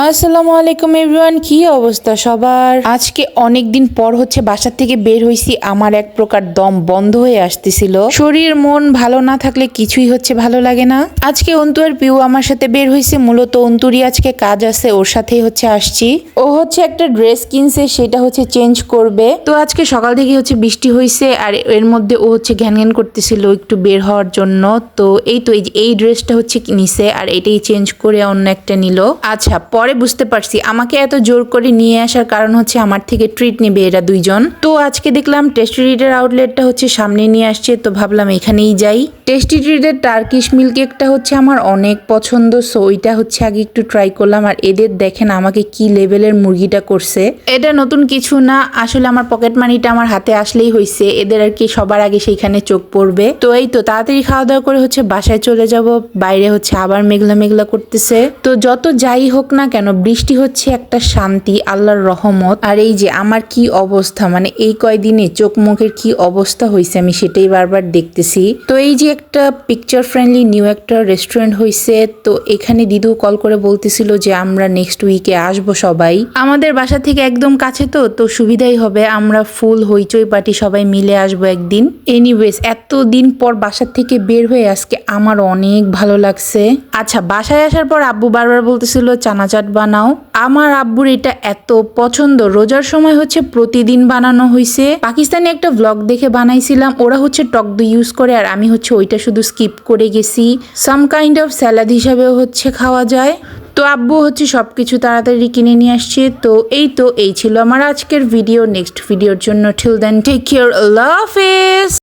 আসসালামু আলাইকুম এভরিওয়ান, কি অবস্থা সবার? আজকে অনেক দিন পর হচ্ছে বাসা থেকে বের হইছি। আমার এক প্রকার দম বন্ধ হয়ে আসতেছিল। শরীর মন ভালো না থাকলে কিছুই হচ্ছে ভালো লাগে না। আজকে অন্তু আর পিউ আমার সাথে বের হইছে। মূলত অন্তুরই আজকে কাজ আছে, ওর সাথেই হচ্ছে আসছি। ও হচ্ছে একটা ড্রেস কিনছে, সেটা হচ্ছে চেঞ্জ করবে। তো আজকে সকাল থেকে হচ্ছে বৃষ্টি হয়েছে, আর এর মধ্যে ও হচ্ছে ঘ্যান ঘ্যান করতেছিল একটু বের হওয়ার জন্য। তো এই ড্রেসটা হচ্ছে নিছে, আর এটাই চেঞ্জ করে অন্য একটা নিল। আচ্ছা, পরে বুঝতে পারছি আমাকে এত জোর করে নিয়ে আসার কারণ হচ্ছে আমার থেকে ট্রিট নেবে এরা দুইজন। তো আজকে দেখলাম টেস্টি ট্রিটের আউটলেটটা হচ্ছে সামনে নিয়ে আসছে, তো ভাবলাম এখানেই যাই। টেস্টি ট্রিটের টার্কিশ মিল্ক কেকটা হচ্ছে আমার অনেক পছন্দ, সো ওইটা হচ্ছে আগে একটু ট্রাই করলাম। আর এদের দেখেন আমাকে কি লেভেলের মুরগিটা করছে। এটা নতুন কিছু না, আসলে আমার পকেট মানিটা আমার হাতে আসলেই হয়েছে। এদের আর কি সবার আগে সেইখানে চোখ পড়বে। তো এই তো তাড়াতাড়ি খাওয়া দাওয়া করে হচ্ছে বাসায় চলে যাব। বাইরে হচ্ছে আবার মেঘলা মেঘলা করতেছে। তো যত যাই হোক না কেন, বৃষ্টি হচ্ছে একটা শান্তি, আল্লাহর রহমত। আর এই যে আমার কি অবস্থা, মানে এই কয়দিনে চোখ মুখের কি অবস্থা হয়েছে আমি সেটাই বারবার দেখতেছি। তো এই যে একটা পিকচার ফ্রেন্ডলি নিউ একটা রেস্টুরেন্ট হয়েছে, তো এখানে দিদু কল করে বলতেছিল যে আমরা নেক্সট উইকে আসবো সবাই। আমাদের বাসা থেকে একদম কাছে, তো সুবিধাই হবে। আমরা ফুল হইচই পার্টি সবাই মিলে আসবো একদিন। এনিওয়েজ, এতদিন পর বাসা থেকে বের হয়ে আজকে আমার অনেক ভালো লাগছে। আচ্ছা, বাসায় আসার পর আব্বু বারবার বলতেছিল চানা চাট বানাও। আমার আব্বুর এটা এত পছন্দ, রোজার সময় হচ্ছে প্রতিদিন বানানো হয়েছে। পাকিস্তানি একটা ভ্লগ দেখে বানাইছিলাম, ওরা হচ্ছে টক দই ইউজ করে, আর আমি হচ্ছে ওইটা শুধু স্কিপ করে গেছি। সাম কাইন্ড অফ স্যালাড হিসাবেও হচ্ছে খাওয়া যায়। তো আব্বু হচ্ছে সবকিছু তাড়াতাড়ি কিনে নিয়ে আসছে। তো এই ছিল আমার আজকের ভিডিও। নেক্সট ভিডিওর জন্য টিল দেন টেক কেয়ার, আল্লাহ হাফেজ।